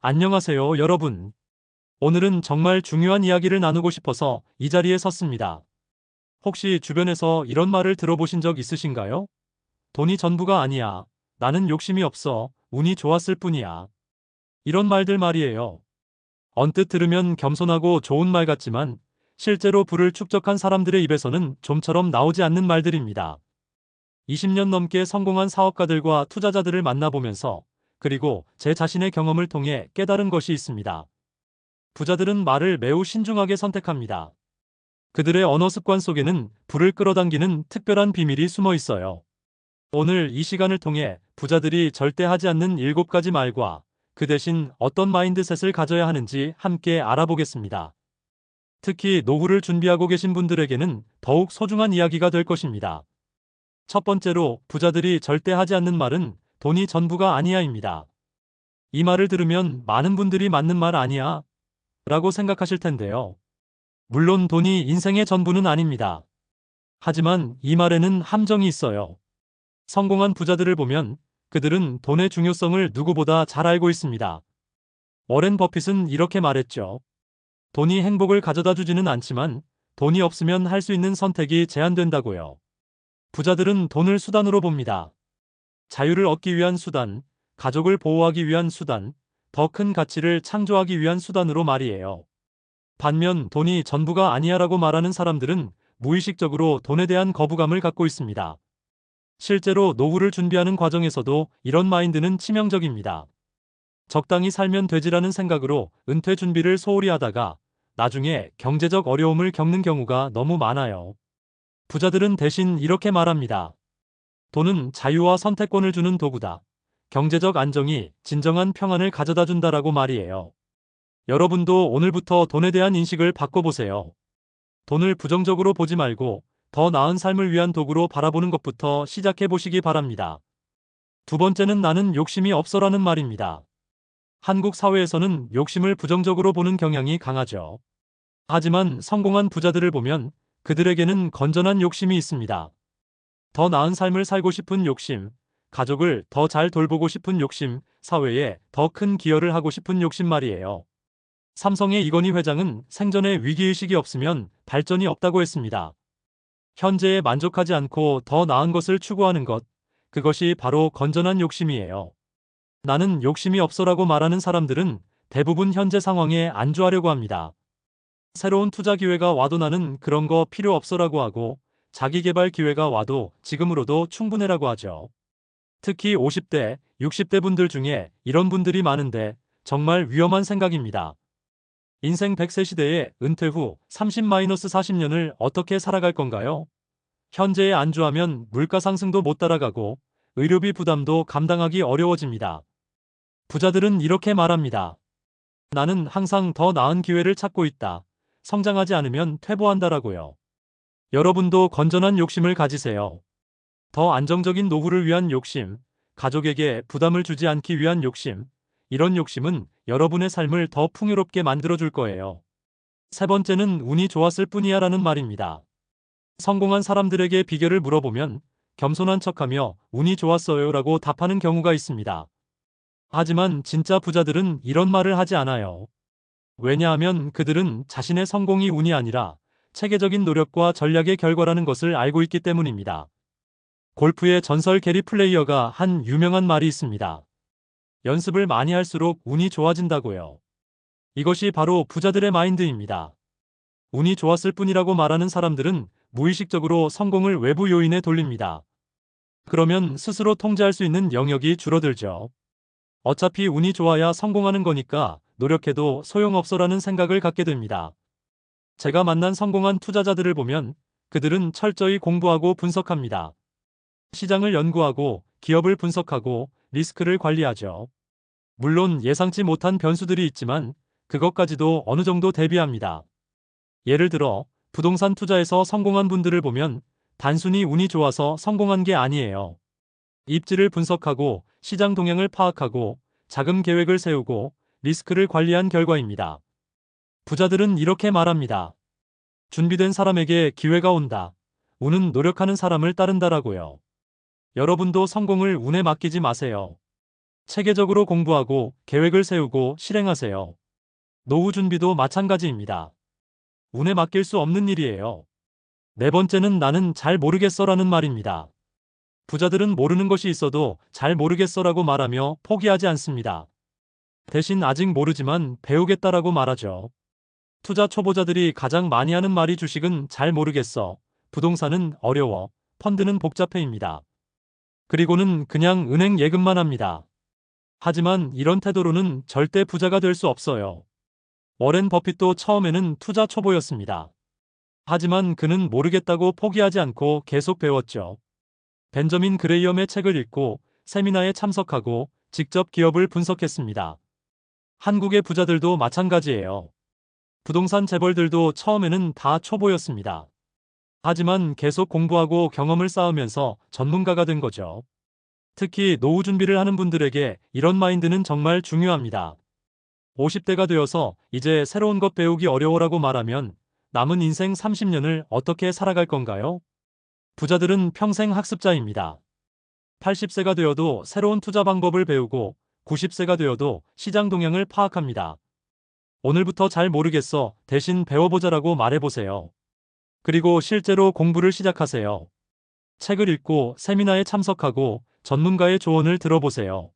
안녕하세요, 여러분. 오늘은 정말 중요한 이야기를 나누고 싶어서 이 자리에 섰습니다. 혹시 주변에서 이런 말을 들어보신 적 있으신가요? 돈이 전부가 아니야. 나는 욕심이 없어. 운이 좋았을 뿐이야. 이런 말들 말이에요. 언뜻 들으면 겸손하고 좋은 말 같지만 실제로 부를 축적한 사람들의 입에서는 좀처럼 나오지 않는 말들입니다. 20년 넘게 성공한 사업가들과 투자자들을 만나보면서 그리고 제 자신의 경험을 통해 깨달은 것이 있습니다. 부자들은 말을 매우 신중하게 선택합니다. 그들의 언어 습관 속에는 불을 끌어당기는 특별한 비밀이 숨어 있어요. 오늘 이 시간을 통해 부자들이 절대 하지 않는 7가지 말과 그 대신 어떤 마인드셋을 가져야 하는지 함께 알아보겠습니다. 특히 노후를 준비하고 계신 분들에게는 더욱 소중한 이야기가 될 것입니다. 첫 번째로 부자들이 절대 하지 않는 말은 돈이 전부가 아니야입니다. 이 말을 들으면 많은 분들이 맞는 말 아니야 라고 생각하실 텐데요. 물론 돈이 인생의 전부는 아닙니다. 하지만 이 말에는 함정이 있어요. 성공한 부자들을 보면 그들은 돈의 중요성을 누구보다 잘 알고 있습니다. 워렌 버핏은 이렇게 말했죠. 돈이 행복을 가져다 주지는 않지만 돈이 없으면 할 수 있는 선택이 제한된다고요. 부자들은 돈을 수단으로 봅니다. 자유를 얻기 위한 수단, 가족을 보호하기 위한 수단, 더 큰 가치를 창조하기 위한 수단으로 말이에요. 반면 돈이 전부가 아니야라고 말하는 사람들은 무의식적으로 돈에 대한 거부감을 갖고 있습니다. 실제로 노후를 준비하는 과정에서도 이런 마인드는 치명적입니다. 적당히 살면 되지라는 생각으로 은퇴 준비를 소홀히 하다가 나중에 경제적 어려움을 겪는 경우가 너무 많아요. 부자들은 대신 이렇게 말합니다. 돈은 자유와 선택권을 주는 도구다. 경제적 안정이 진정한 평안을 가져다 준다라고 말이에요. 여러분도 오늘부터 돈에 대한 인식을 바꿔보세요. 돈을 부정적으로 보지 말고 더 나은 삶을 위한 도구로 바라보는 것부터 시작해 보시기 바랍니다. 두 번째는 나는 욕심이 없어라는 말입니다. 한국 사회에서는 욕심을 부정적으로 보는 경향이 강하죠. 하지만 성공한 부자들을 보면 그들에게는 건전한 욕심이 있습니다. 더 나은 삶을 살고 싶은 욕심, 가족을 더 잘 돌보고 싶은 욕심, 사회에 더 큰 기여를 하고 싶은 욕심 말이에요. 삼성의 이건희 회장은 생전에 위기의식이 없으면 발전이 없다고 했습니다. 현재에 만족하지 않고 더 나은 것을 추구하는 것, 그것이 바로 건전한 욕심이에요. 나는 욕심이 없어라고 말하는 사람들은 대부분 현재 상황에 안주하려고 합니다. 새로운 투자 기회가 와도 나는 그런 거 필요 없어라고 하고 자기 개발 기회가 와도 지금으로도 충분해라고 하죠. 특히 50대, 60대 분들 중에 이런 분들이 많은데 정말 위험한 생각입니다. 인생 100세 시대에 은퇴 후 30-40년을 어떻게 살아갈 건가요? 현재에 안주하면 물가 상승도 못 따라가고 의료비 부담도 감당하기 어려워집니다. 부자들은 이렇게 말합니다. 나는 항상 더 나은 기회를 찾고 있다. 성장하지 않으면 퇴보한다라고요. 여러분도 건전한 욕심을 가지세요. 더 안정적인 노후를 위한 욕심, 가족에게 부담을 주지 않기 위한 욕심, 이런 욕심은 여러분의 삶을 더 풍요롭게 만들어줄 거예요. 세 번째는 운이 좋았을 뿐이야 라는 말입니다. 성공한 사람들에게 비결을 물어보면 겸손한 척하며 운이 좋았어요 라고 답하는 경우가 있습니다. 하지만 진짜 부자들은 이런 말을 하지 않아요. 왜냐하면 그들은 자신의 성공이 운이 아니라 체계적인 노력과 전략의 결과라는 것을 알고 있기 때문입니다. 골프의 전설 게리 플레이어가 한 유명한 말이 있습니다. 연습을 많이 할수록 운이 좋아진다고요. 이것이 바로 부자들의 마인드입니다. 운이 좋았을 뿐이라고 말하는 사람들은 무의식적으로 성공을 외부 요인에 돌립니다. 그러면 스스로 통제할 수 있는 영역이 줄어들죠. 어차피 운이 좋아야 성공하는 거니까 노력해도 소용없어라는 생각을 갖게 됩니다. 제가 만난 성공한 투자자들을 보면 그들은 철저히 공부하고 분석합니다. 시장을 연구하고 기업을 분석하고 리스크를 관리하죠. 물론 예상치 못한 변수들이 있지만 그것까지도 어느 정도 대비합니다. 예를 들어 부동산 투자에서 성공한 분들을 보면 단순히 운이 좋아서 성공한 게 아니에요. 입지를 분석하고 시장 동향을 파악하고 자금 계획을 세우고 리스크를 관리한 결과입니다. 부자들은 이렇게 말합니다. 준비된 사람에게 기회가 온다. 운은 노력하는 사람을 따른다라고요. 여러분도 성공을 운에 맡기지 마세요. 체계적으로 공부하고 계획을 세우고 실행하세요. 노후 준비도 마찬가지입니다. 운에 맡길 수 없는 일이에요. 네 번째는 나는 잘 모르겠어라는 말입니다. 부자들은 모르는 것이 있어도 잘 모르겠어라고 말하며 포기하지 않습니다. 대신 아직 모르지만 배우겠다라고 말하죠. 투자 초보자들이 가장 많이 하는 말이 주식은 잘 모르겠어, 부동산은 어려워, 펀드는 복잡해입니다. 그리고는 그냥 은행 예금만 합니다. 하지만 이런 태도로는 절대 부자가 될 수 없어요. 워렌 버핏도 처음에는 투자 초보였습니다. 하지만 그는 모르겠다고 포기하지 않고 계속 배웠죠. 벤저민 그레이엄의 책을 읽고 세미나에 참석하고 직접 기업을 분석했습니다. 한국의 부자들도 마찬가지예요. 부동산 재벌들도 처음에는 다 초보였습니다. 하지만 계속 공부하고 경험을 쌓으면서 전문가가 된 거죠. 특히 노후 준비를 하는 분들에게 이런 마인드는 정말 중요합니다. 50대가 되어서 이제 새로운 것 배우기 어려워라고 말하면 남은 인생 30년을 어떻게 살아갈 건가요? 부자들은 평생 학습자입니다. 80세가 되어도 새로운 투자 방법을 배우고 90세가 되어도 시장 동향을 파악합니다. 오늘부터 잘 모르겠어, 대신 배워보자라고 말해보세요. 그리고 실제로 공부를 시작하세요. 책을 읽고 세미나에 참석하고 전문가의 조언을 들어보세요.